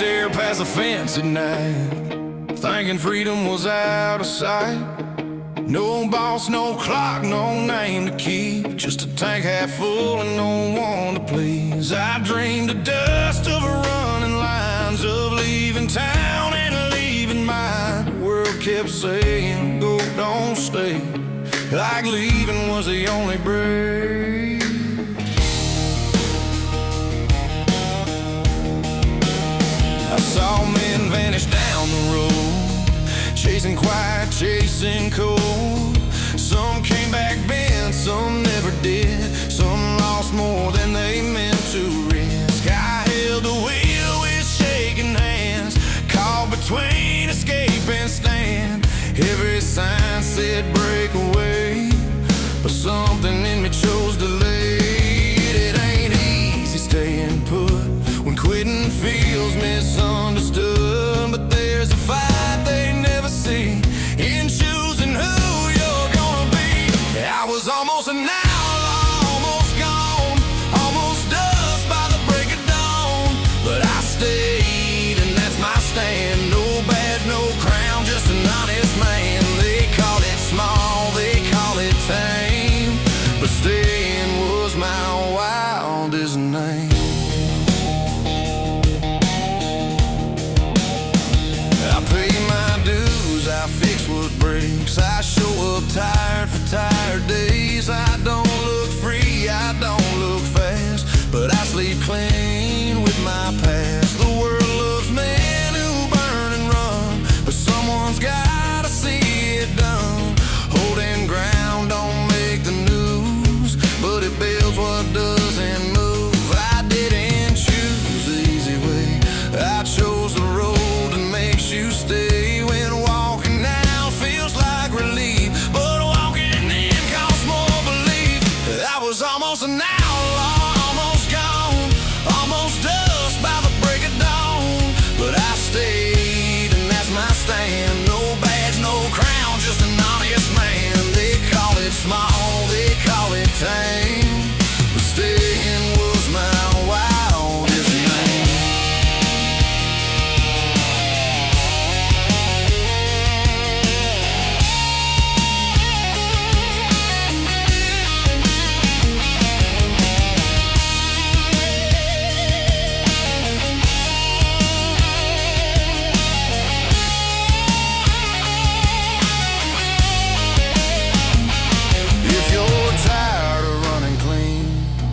stare past the fence at night, thinking freedom was out of sight. No boss, no clock, no name to keep, just a tank half full and no one to please. I dreamed the dust of running lines, of leaving town and leaving mine. The world kept saying, go, don't stay, like leaving was the only break. I saw men vanish down the road, chasing quiet, chasing cold. Some came back bent, some never did. Some lost more than they meant to risk. I held the wheel with shaking hands, caught between escape and stand. Every sign said break away, but something in me chose to lead. It ain't easy staying put when quitting feels misunderstood, but there's a fight they never see in choosing who you're gonna be. I was almost an outlaw, almost gone, almost dust by the break of dawn, but I stayed, and that's my stand. No badge, no crown, just an honest man. They call it small, they call it tame, but staying was my wildest name. I fix what breaks, I show up tired for tired days. I don't look free, I don't look fast, but I sleep clean with my past. The world loves men who burn and run, but someone's gotta see it done. Holding ground don't make the news, but it builds what doesn't move. I didn't choose the easy way, I chose the road that makes you stay. Almost an outlaw, almost gone, almost dust by the break of dawn, but I stayed, and that's my stand. No badge, no crown, just an honest man. They call it small, they call it tame, but staying was my wildest name.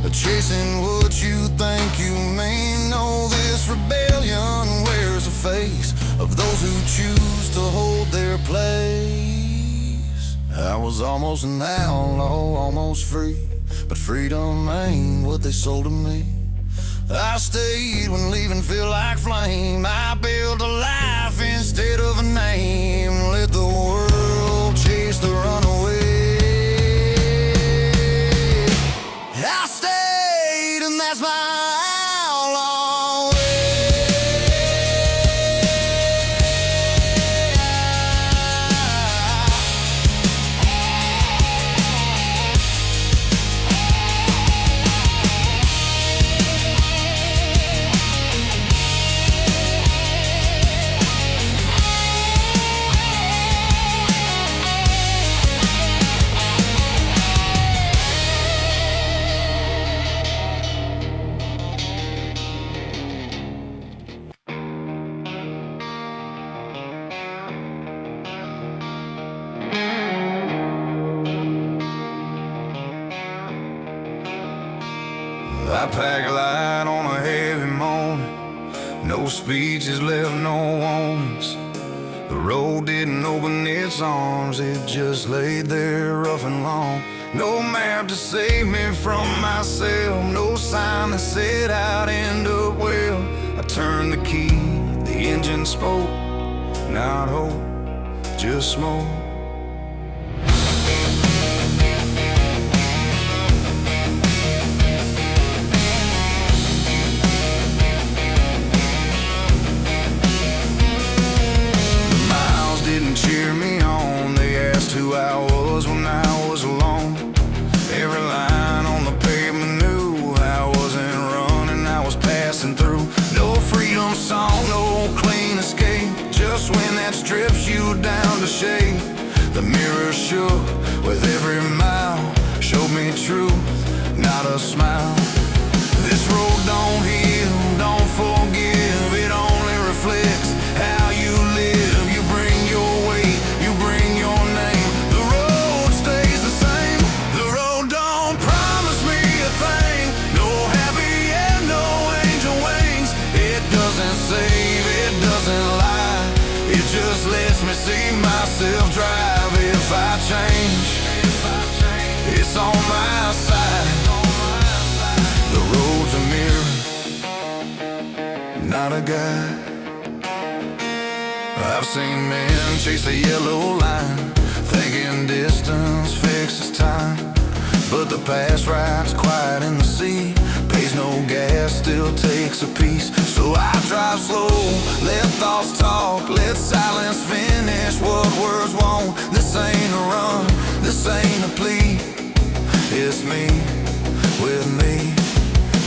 Chasing what you think you mean. No, this rebellion wears a face of those who choose to hold their place. I was almost an outlaw, almost free, but freedom ain't what they sold to me. I stayed when leaving felt like flame. I built a life instead of a name. Let the world chase the runaway. I stayed, and that's my outlaw way. I pack light on a heavy morning, no speeches left, no warnings. The road didn't open its arms, it just laid there rough and long. No map to save me from myself, no sign that said I'd end up well. I turned the key, the engine spoke, not hope, just smoke. Cheer me on, they asked who I was when I was alone. Every line on the pavement knew I wasn't running, I was passing through. No freedom song, no strips you down to shape. The mirror shook with every mile, showed me truth, not a smile. This road don't heal, don't forgive, it only reflects how you live. You bring your weight, you bring your name. The road stays the same. The road don't promise me a thing, no happy end, no angel wings. It doesn't save, it doesn't lie, it just lets me see myself drive. If I change, it's on my side. The road's a mirror, not a guide. I've seen men chase a yellow line, thinking distance fixes time. But the past rides quiet in the sea, pays no gas, still takes a piece. So I drive slow, let thoughts talk, let silence finish what words won't. This ain't a run, this ain't a plea, it's me, with me.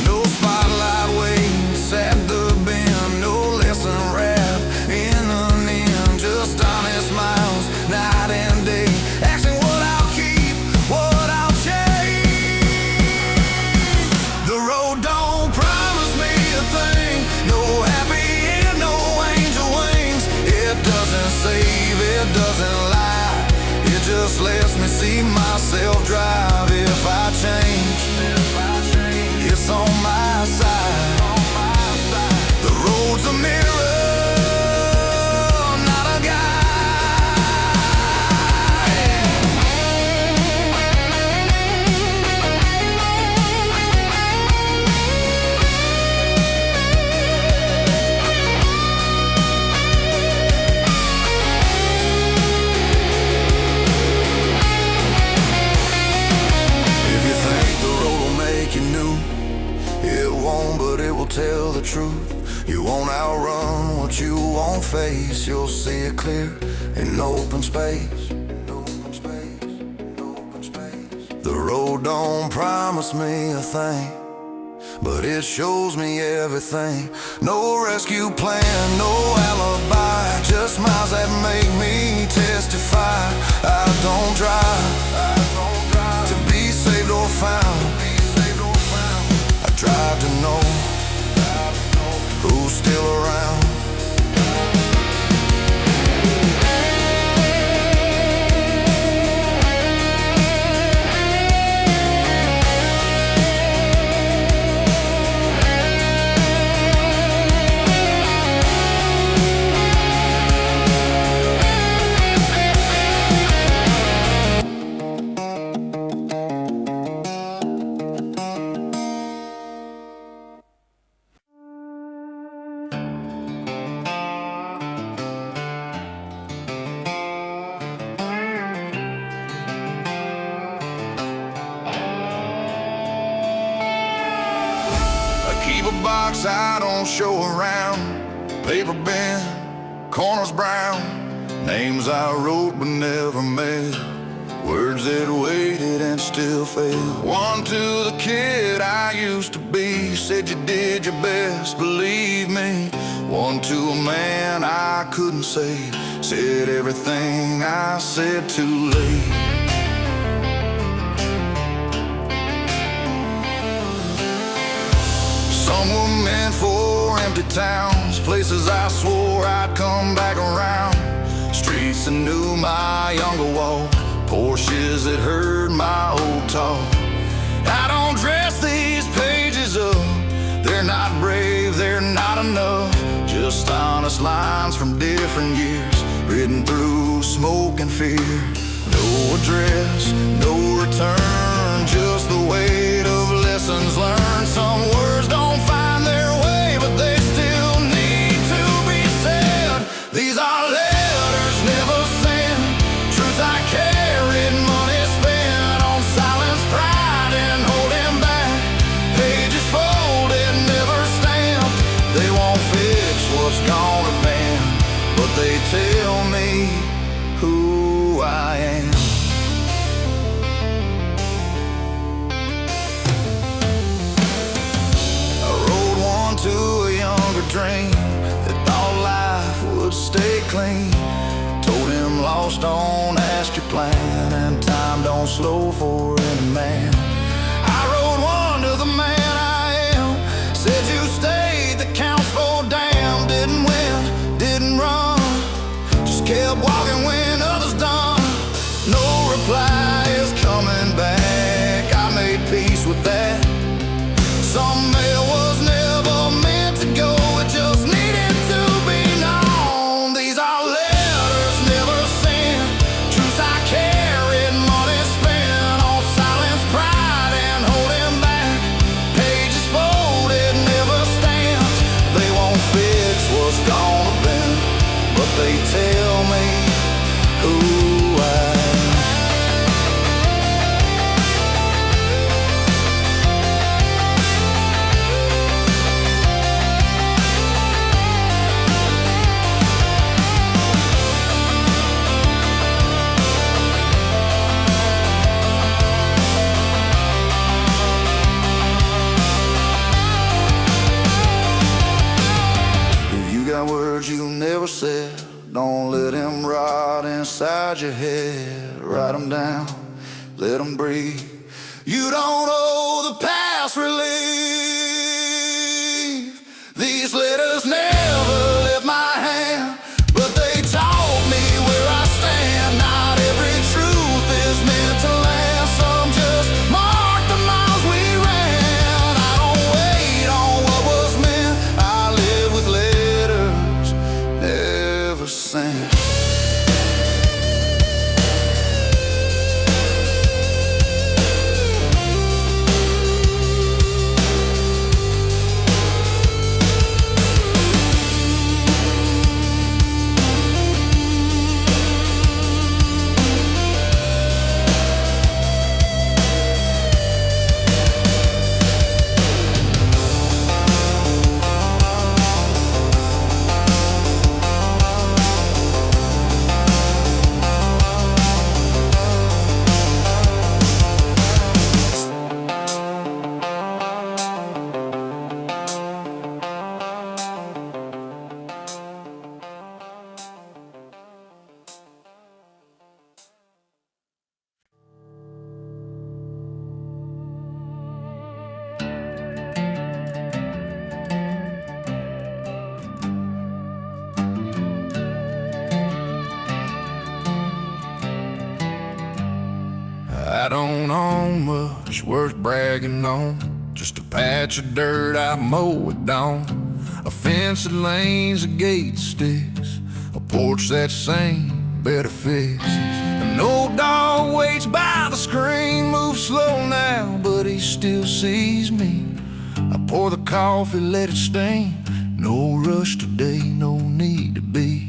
No spotlight waits at the bend, no lesson wrapped in an end. Just honest miles, night and day, asking what I'll keep, what I'll change. The road don't promise me a thing, no happy end, no angel wings. It doesn't save, it doesn't lie, it just lets me see myself drive. If I change, it's on my side. The road's a mirror, not a tell the truth. You won't outrun what you won't face. You'll see it clear in open space. The road don't promise me a thing, but it shows me everything. No rescue plan, no alibi, just miles that make me testify. I don't drive to be saved or found, I drive to know who's still around. Keep a box I don't show around, paper bent, corners brown, names I wrote but never met, words that waited and still failed. One to the kid I used to be, said you did your best, believe me. One to a man I couldn't save, said everything I said too late. Some were meant for empty towns, places I swore I'd come back around, streets that knew my younger walk, Porsches that heard my old talk. I don't dress these pages up, they're not brave, they're not enough, just honest lines from different years, written through smoke and fear. No address, no return, just the weight of lessons learned. Some words don't find their way, but they still need to be said. These are letters never sent, truths I carried, money spent on silence, pride and holding back, pages folded, never stamped. They won't fix what's gone or been, but they tell me who I am. To a younger dream that thought life would stay clean. house, don't ask your plan, and time don't slow for any man. I wrote one to the man I am, said you stayed, the counts fall down. Didn't win, didn't run, just kept walking when others done. No reply is coming back, I made peace with that. Some mail was never meant to go, it just needed to be known. These are letters never sent, truths I carried, money spent on silence, pride, and holding back. Pages folded, never stamped. They won't fix what's gone have been, but they tell me who I am. Words you never said, don't let them rot inside your head. Write them down, let them breathe. You don't owe the past relief. These letters never left my hand, but they taught me where I stand. Not every truth is meant to last, some just mark the miles we ran. I don't wait on what was meant, I live with letters never sent. I don't own much worth bragging on, just a patch of dirt I mow it down, a fence that lanes, a gate that sticks, a porch that's sane, better fixes. An old dog waits by the screen, moves slow now, but he still sees me. I pour the coffee, let it stain, no rush today, no need to be.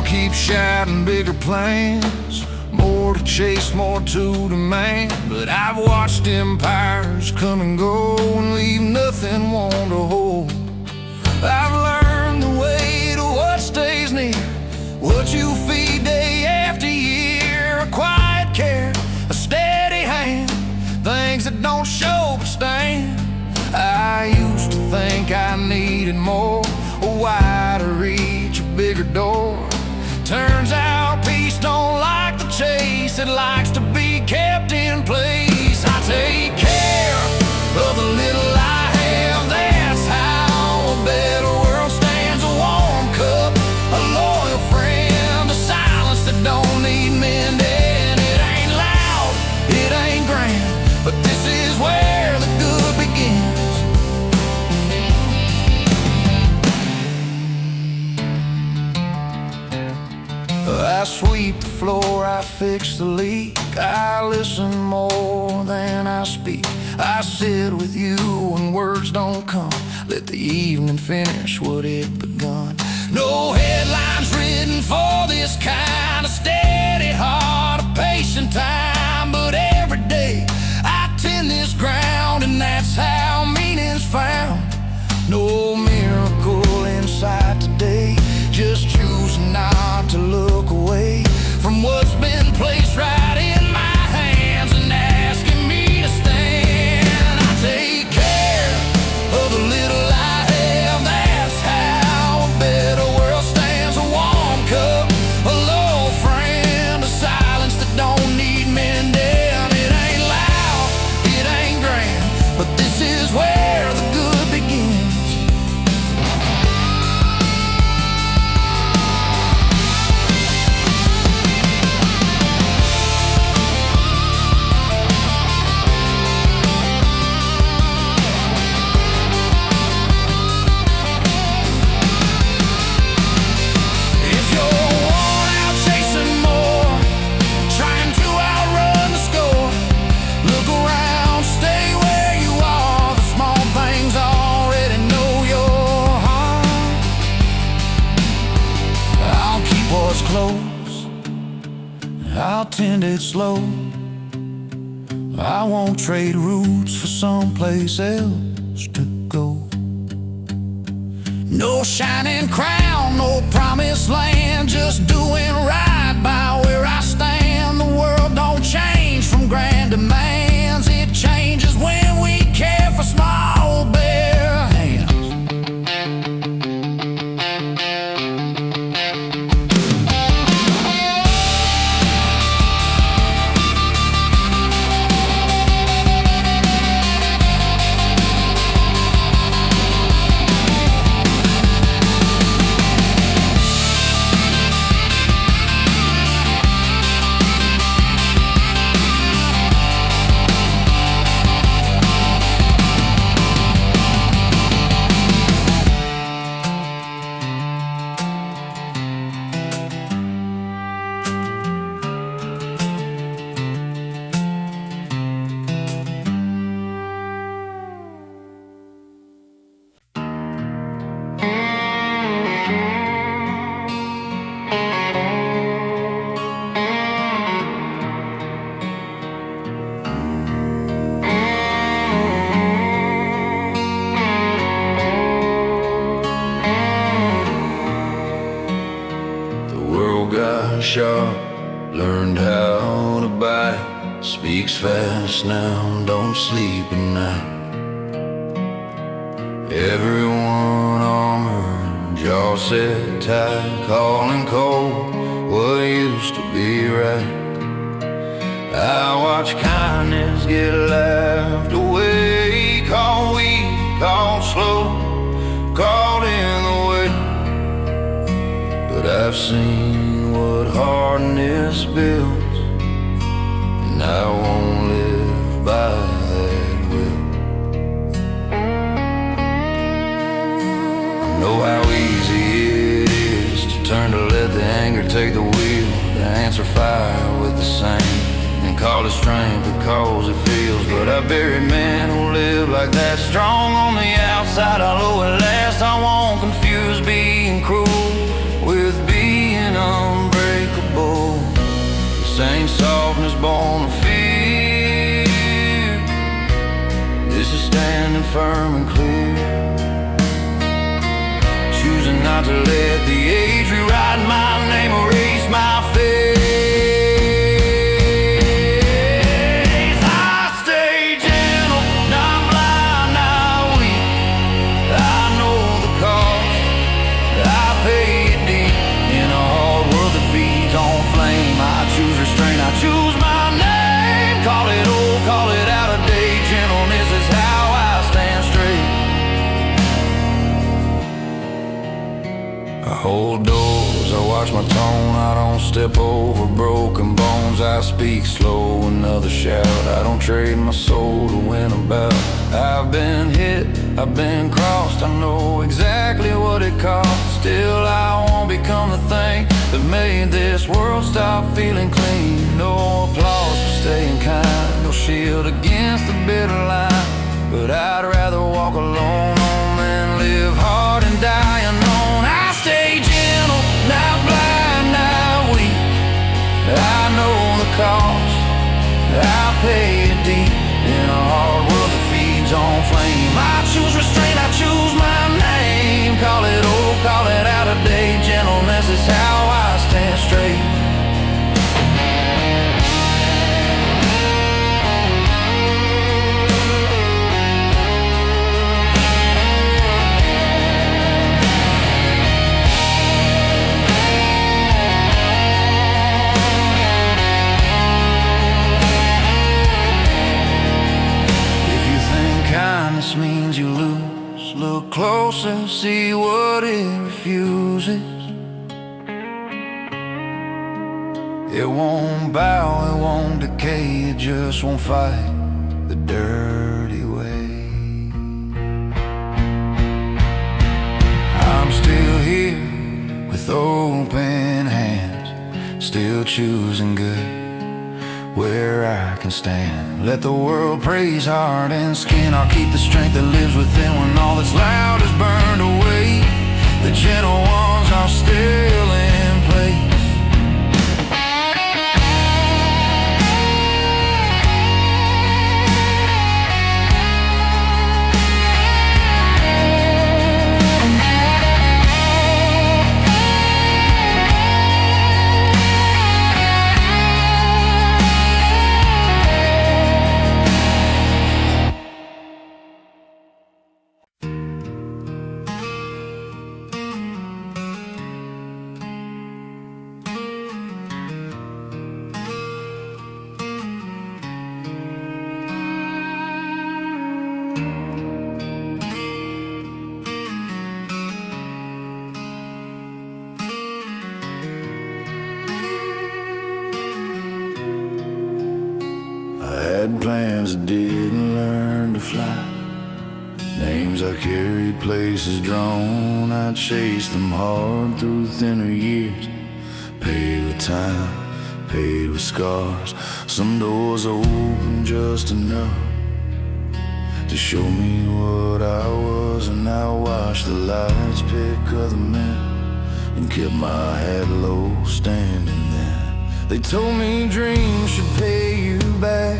Keep shouting bigger plans, more to chase, more to demand. But I've watched empires come and go and leave nothing want to hold. I've learned the way to what stays near, what you feed day after year. A quiet care, a steady hand, things that don't show but stand. I used to think I needed more, a wider reach, a bigger door. Turns out peace don't like the chase, it likes to be kept in place. I take care of the little I have, that's how a better world stands. A warm cup, a loyal friend, a silence that don't need mending. It ain't loud, it ain't grand, but this is where the good begins. I sweep the floor, I fix the leak, I listen more than I speak. I sit with you when words don't come, let the evening finish what it begun. No headlines written for this kind of steady heart, a patient time. But every day I tend this ground, and that's how meaning's found. No miracle inside today, just choosing not to look away from what's been placed right in my hands and asking me to stand. I take care of the little I pretend it's slow. I won't trade roots for someplace else to go. No shining crown, no promised land, just doing right by where I stand. The world don't change from grand demands, it changes when we care for small bare hands. Sharp, learned how to bite, speaks fast now, don't sleep at night. Everyone armored, jaw set tight, calling cold what used to be right. I watch kindness get laughed away, called weak, called slow, caught in the way. But I've seen what hardness builds, and I won't live by that will. I know how easy it is to turn to let the anger take the wheel, to answer fire with the same, and call it strength because it feels. But I buried men who live like that, strong on the outside, hollow at last. I won't confuse being cruel with being unbreakable. This ain't softness born of fear, this is standing firm and clear, choosing not to let the age rewrite my name, erase my face. I stay gentle, not blind, not weak. I know the cost, I pay it deep. In a hard world that feeds on flame, I choose restraint, I choose my name. Call it old, call it out of date, gentleness is how I stand straight. I hold doors, I watch my tone, I don't step over broken bones. I speak slow, another shout, I don't trade my soul to win a bout. I've been hit, I've been crossed, I know exactly what it costs. Still I won't become the thing that made this world stop feeling clean. No applause for staying kind, no shield against the bitter line. But I'd rather walk alone than live hard and die unknown. I stay gentle, not blind, not weak. I know the cost, I pay it deep. In a hard world that feeds on flame, I choose restraint, I choose my name. Call it old, call it out of date, gentleness is how I stand straight. Kindness means you lose. Look closer, see what it refuses. It won't bow, it won't decay, it just won't fight the dirty way. I'm still here with open hands, still choosing good where I can stand. Let the world praise heart and skin. I'll keep the strength that lives within when all that's loud is burned away. The gentle ones are still in place. I didn't learn to fly. Names I carried, places drawn, I chased them hard through thinner years. Paid with time, paid with scars. Some doors opened just enough to show me what I was, and I watched the lights pick other men and kept my head low standing there. They told me dreams should pay you back,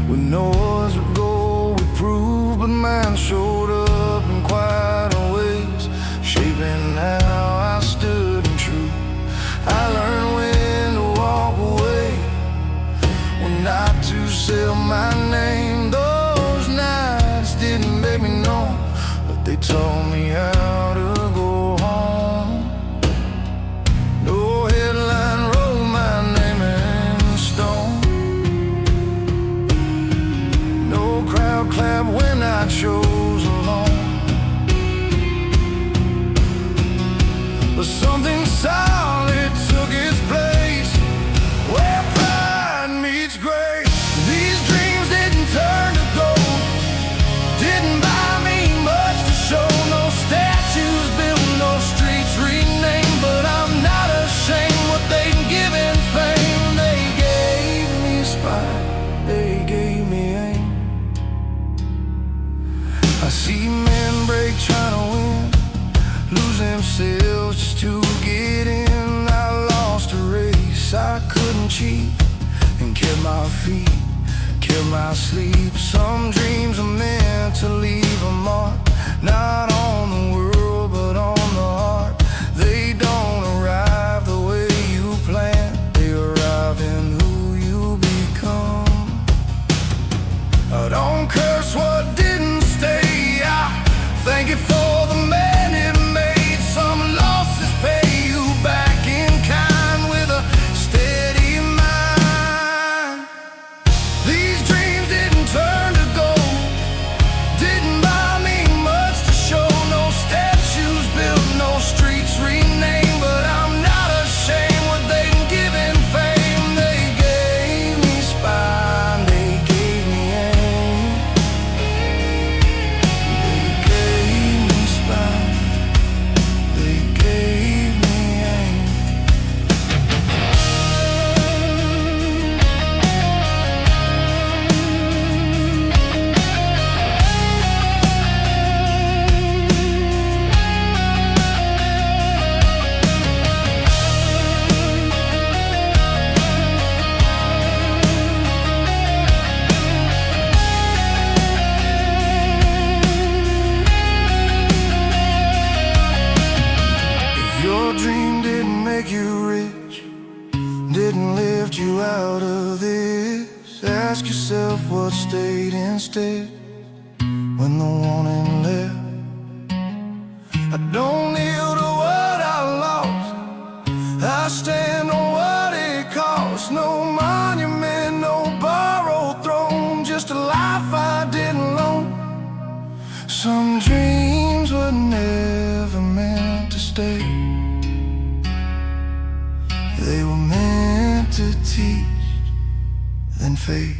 with noise would go, would prove, but mine showed up in quieter ways, shaping how I stood in truth. I learned when to walk away, when not to sell my name. Those nights didn't make me know, but they taught me how to go home. No headline wrote my name in stone, no crowd clap when I chose alone. But something solid took its place, where pride meets grace. These dreams didn't turn to gold, didn't buy me much to show. No statues built, no streets renamed, but I'm not ashamed what they'd given fame. They gave me spine, they gave me aim. I see men break trying to win, lose themselves just to get in. I lost a race, I couldn't cheat, and kept my feet, kept my sleep. Some dreams are meant to leave a mark, not on the world but on the heart. They don't arrive the way you plan, they arrive in who you become. I don't curse what didn't stay, I thank you for the man it made. Some losses pay you back in kind, with a steady mind. These dreams didn't turn to gold, didn't buy me much to show. No statues built, no streets renamed, but I'm not ashamed what they've given fame. They gave me spine, they gave me aim. They gave me spine, they gave me aim. If your dream didn't make you rich, didn't lift you out of this, ask yourself what stayed instead when the warning left. I don't kneel to what I lost, I stand on what it cost. No monument, no borrowed throne, just a life I didn't loan. Some dreams were never meant to stay, they were meant to teach, then fade.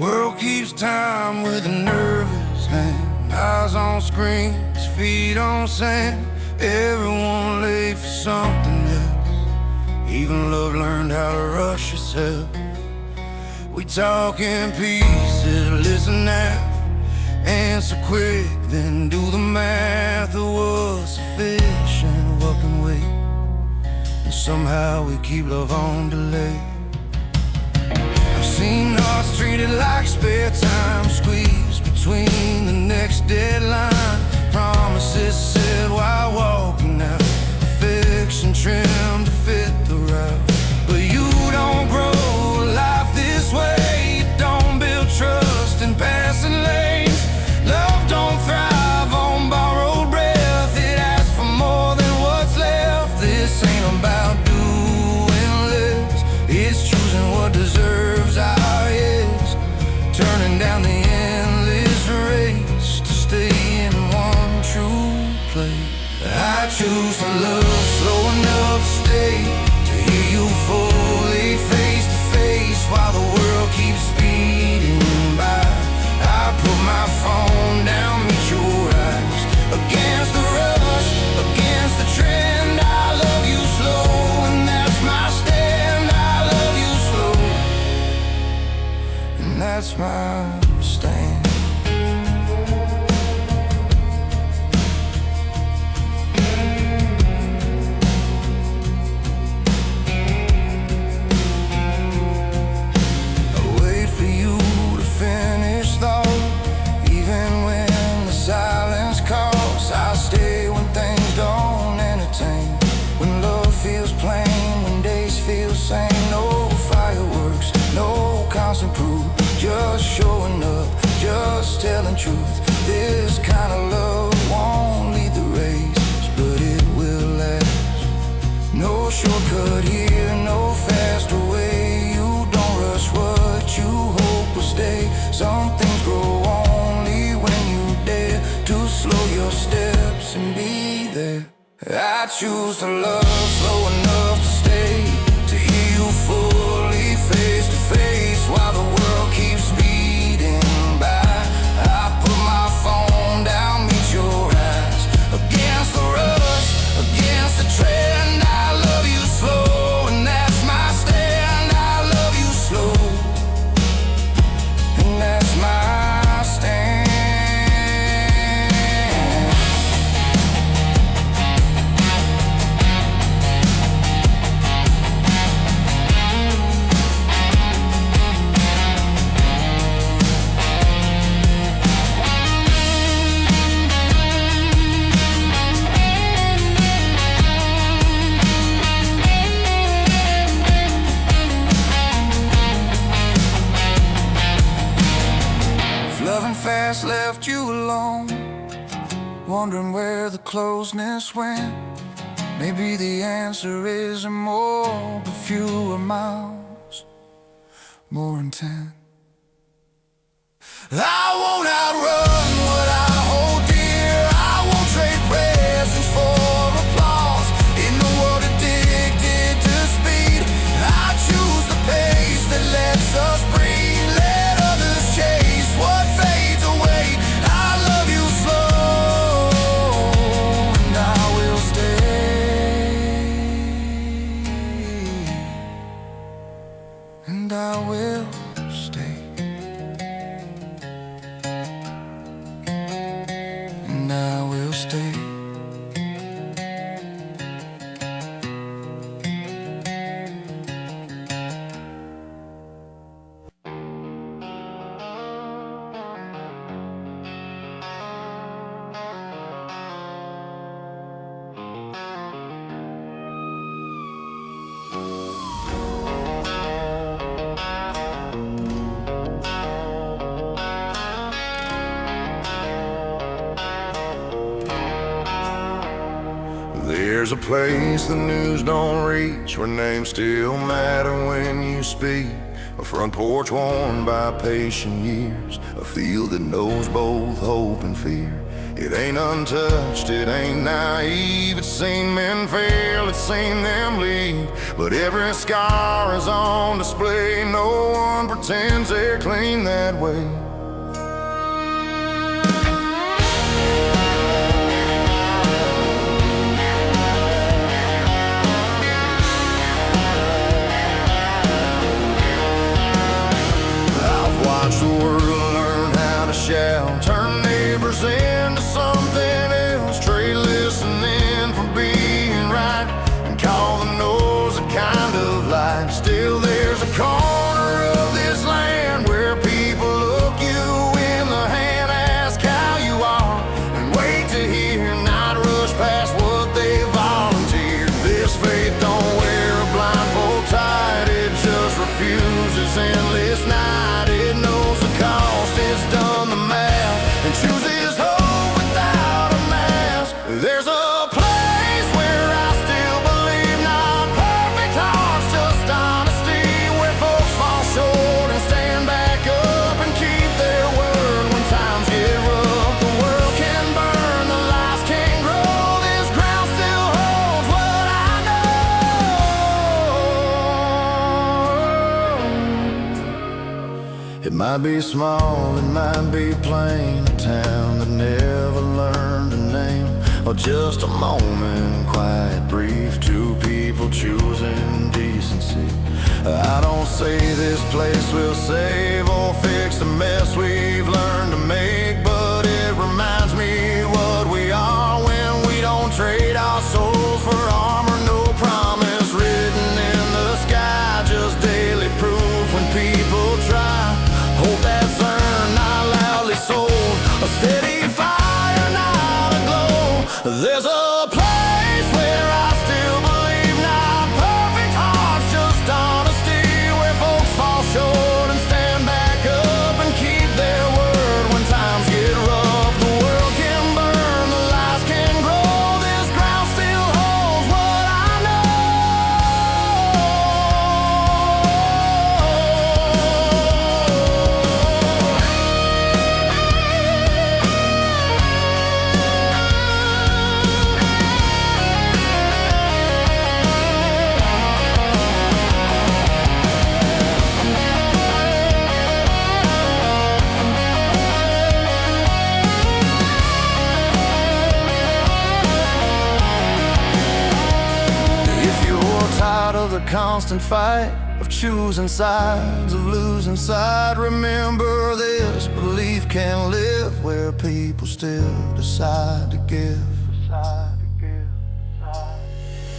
World keeps time with a nervous hand, eyes on screens, feet on sand. Everyone late for something else. Even love learned how to rush itself. We talk in pieces, listen now, answer quick, then do the math of what's sufficient, what can wait. And somehow we keep love on delay. I've seen hearts treated like spare time, squeezed between the next deadline. Promises said while walking out, affection trimmed to fit the route. But you don't grow life this way. You don't build trust in passing lanes. Love don't thrive on borrowed breath. It asks for more than what's left. This ain't about doing less. It's choosing what deserves our yes. Turning down the endless race to stay in one true place. I choose to love slow enough to stay, to hear you fully face to face while the world keeps speeding by. I put my phone down, meet your eyes. Against the rush, against the trend, I love you slow, and that's my stand. I love you slow, and that's my stand. I stay when things don't entertain, when love feels plain, when days feel sane. No fireworks, no constant proof, just showing up, just telling truth. This kind of love won't lead the race, but it will last. No shortcut here, no faster way. You don't rush what you hope will stay. Some things grow only when you dare to slow your steps and be there. I choose to love slow enough to stay, to hear you fully face to face while the world keeps speeding by. I put my phone down, meet your eyes. Against the rush, against the trend, I love you slow, and that's my stand. I love you slow, and that's my stand. Loving fast left you alone, wondering where the closeness went. Maybe the answer isn't more, but fewer miles, more intent. I won't outrun what I hold dear. I won't trade presents for applause. In the world addicted to speed, I choose the pace that lets us breathe. Let others chase what fades away. I love you slow, and I will stay, and I will stay, and I will stay. There's a place the news don't reach, where names still matter when you speak. A front porch worn by patient years, a field that knows both hope and fear. It ain't untouched, it ain't naive. It's seen men fail, it's seen them leave. But every scar is on display. No one pretends they're clean that way. chooses endless night. It knows the cost, it's done the math, and chooses hope without a mask. There's a place where I still believe, not perfect hearts, just honesty, where folks fall short and stand back up and keep their word when times get rough. The world can burn, the lies can grow, this ground still holds what I know. It might be small, it might be plain, a town that never learned a name, or just a moment, quiet, brief, two people choosing decency. I don't say this place will save or fix the mess we've learned to make, but it reminds me what we are when we don't trade our souls for armor. No promise written in the sky, just daily proof when people try. Hope that's earned, not loudly sold, a steady fire, not a glow. There's a place where I still believe, not perfect hearts, just honesty, where folks fall short and stand back up and keep their word when times get rough. The world can burn, the lies can grow, this ground still holds what I tired of the constant fight, of choosing sides, of losing sight. Remember this, belief can live where people still decide to give.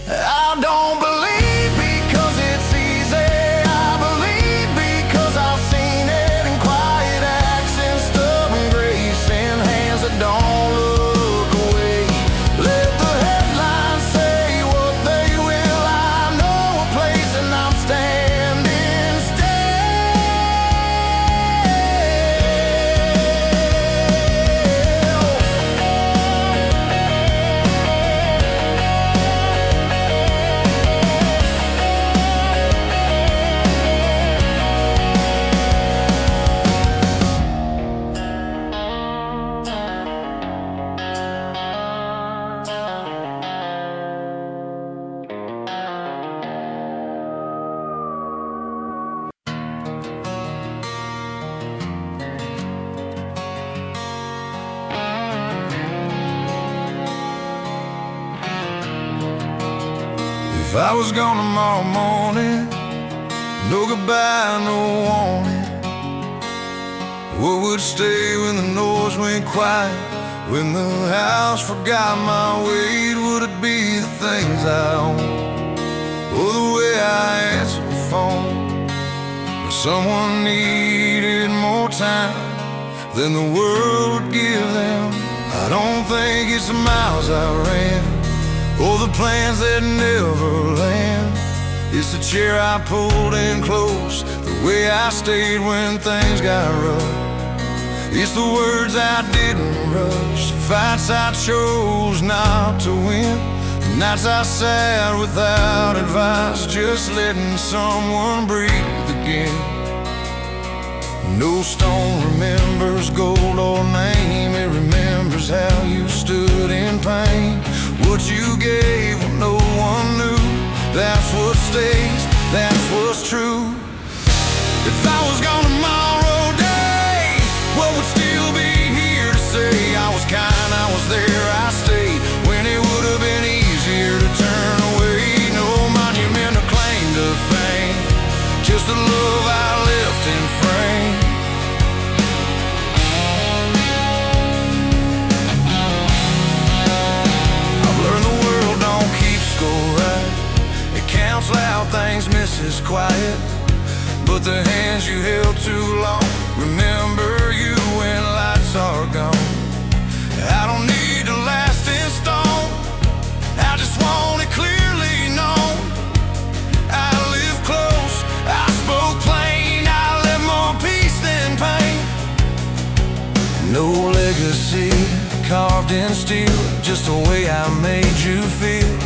I don't believe because it's easy, I believe because I've seen it in quiet acts, in stubborn grace, in hands that don't look away. Let the headlines say what they will, I know a place and I'm standing If I was gone tomorrow morning, no goodbye, no warning, what would stay when the noise went quiet? When the house forgot my weight, would it be the things I own, or the way I answered the phone when someone needed more time than the world would give them? I don't think it's the miles I ran, or the plans that never land. It's the chair I pulled in close, the way I stayed when things got rough. It's the words I didn't rush, the fights I chose not to win, the nights I sat without advice, just letting someone breathe again. No stone remembers gold or name, it remembers how you stood in pain. What you gave when no one knew, that's what stays, that's what's true. If I was gone tomorrow day, what would still be here to say? I was kind, I was there, I stayed when it would have been easier to turn away. No monument or claim to fame, just the love I left in frame. Loud things misses quiet, but the hands you held too long remember you when lights are gone. I don't need to last in stone, I just want it clearly known. I live close, I spoke plain. legacy carved in steel, just the way I made you feel.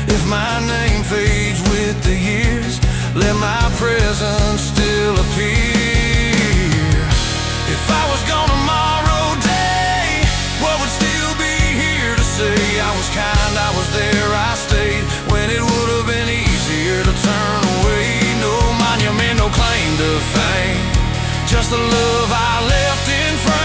If my name fades with the years, let my presence still appear. If I was gone tomorrow day, what would still be here to say? I was kind, I was there, I stayed when it would have been easier to turn away. No monument, no claim to fame, just the love I left in frames.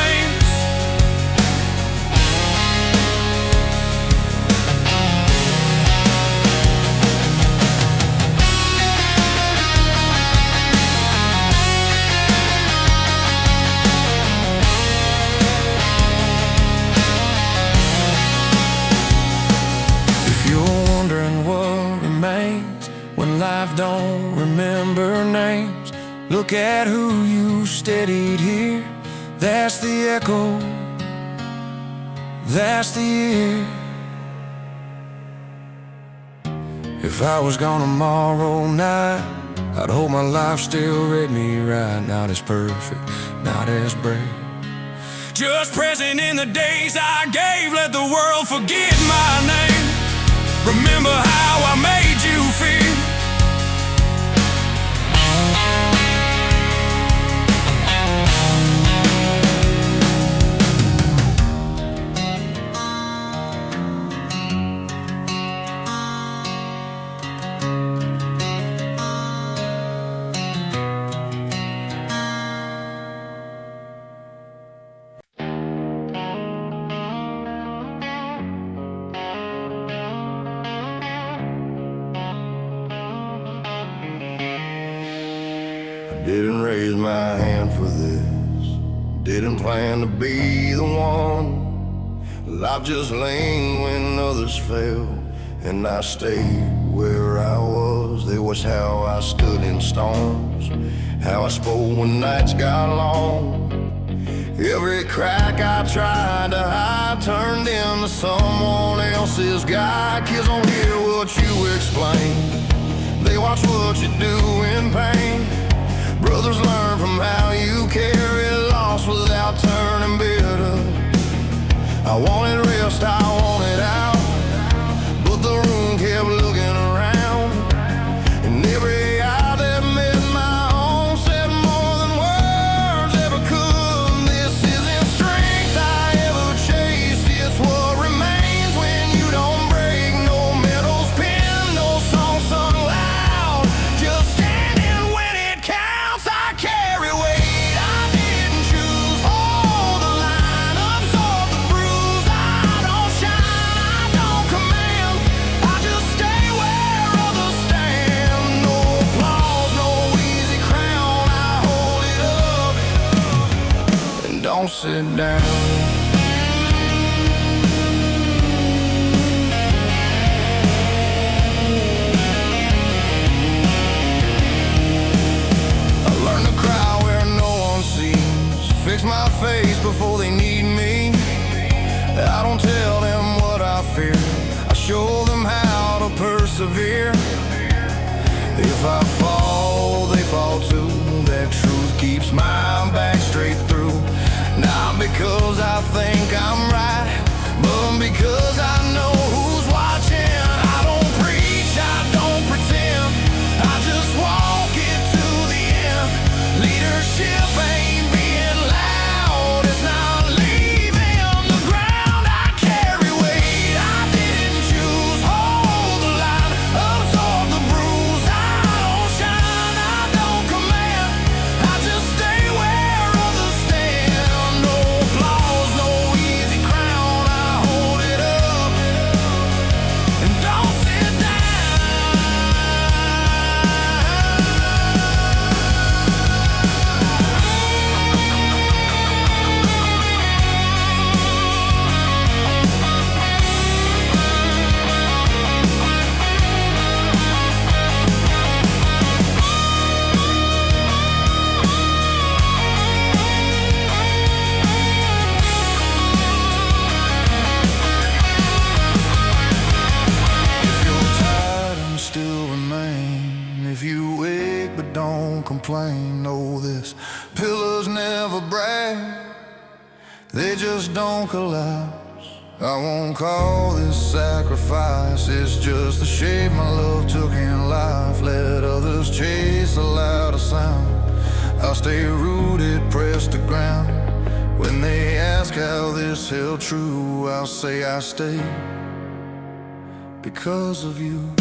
If you're wondering what remains when life don't remember names, look at who you steadied here. That's the echo, that's the year. If I was gone tomorrow night, I'd hope my life still read me right. Not as perfect, not as brave, just present in the days I gave. Let the world forget my name. Remember how I made you feel. Didn't raise my hand for this, didn't plan to be the one. Life just leaned when others fell, and I stayed where I was. They watched how I stood in storms, how I spoke when nights got long. Every crack I tried to hide turned into someone else's guide. Kids don't hear what you explain, they watch what you do in pain. Brothers learn from how you carry loss without turning bitter. I wanted rest, I wanted out, but the room kept looking around. And every eye that met my own said more than words ever could. This isn't strength I ever chased, it's what remains when you don't break. No medals pinned, no song sung loud, just standing when it counts. I carry weight I didn't choose, hold the line, absorb the bruise. I don't shine, I don't command, I just stay where others stand. No applause, no easy crown, I hold it up and don't sit down. I learned to cry where no one sees, fix my face before they need me. I don't tell them what I fear, I show them how to persevere. If I fall, they fall too. That truth keeps my back straight through. Not because I think I'm right, but because I know who's watching. I don't preach, I don't pretend, I just walk it to the end. Leadership ain't being loud, it's not leaving the ground. I carry weight I didn't choose, hold the line, absorb the bruise. I don't shine, I don't command, I just stay where others stand. No applause, no easy crown, I hold it up and don't sit down. If you're tired and still remain, if you wake but don't complain, know this: pillars never break, they just don't collapse. I won't call this sacrifice, it's just the shape my love took in life. Let others chase a louder sound, I'll stay rooted, pressed to ground. When they ask how this held true, I'll say I stayed because of you.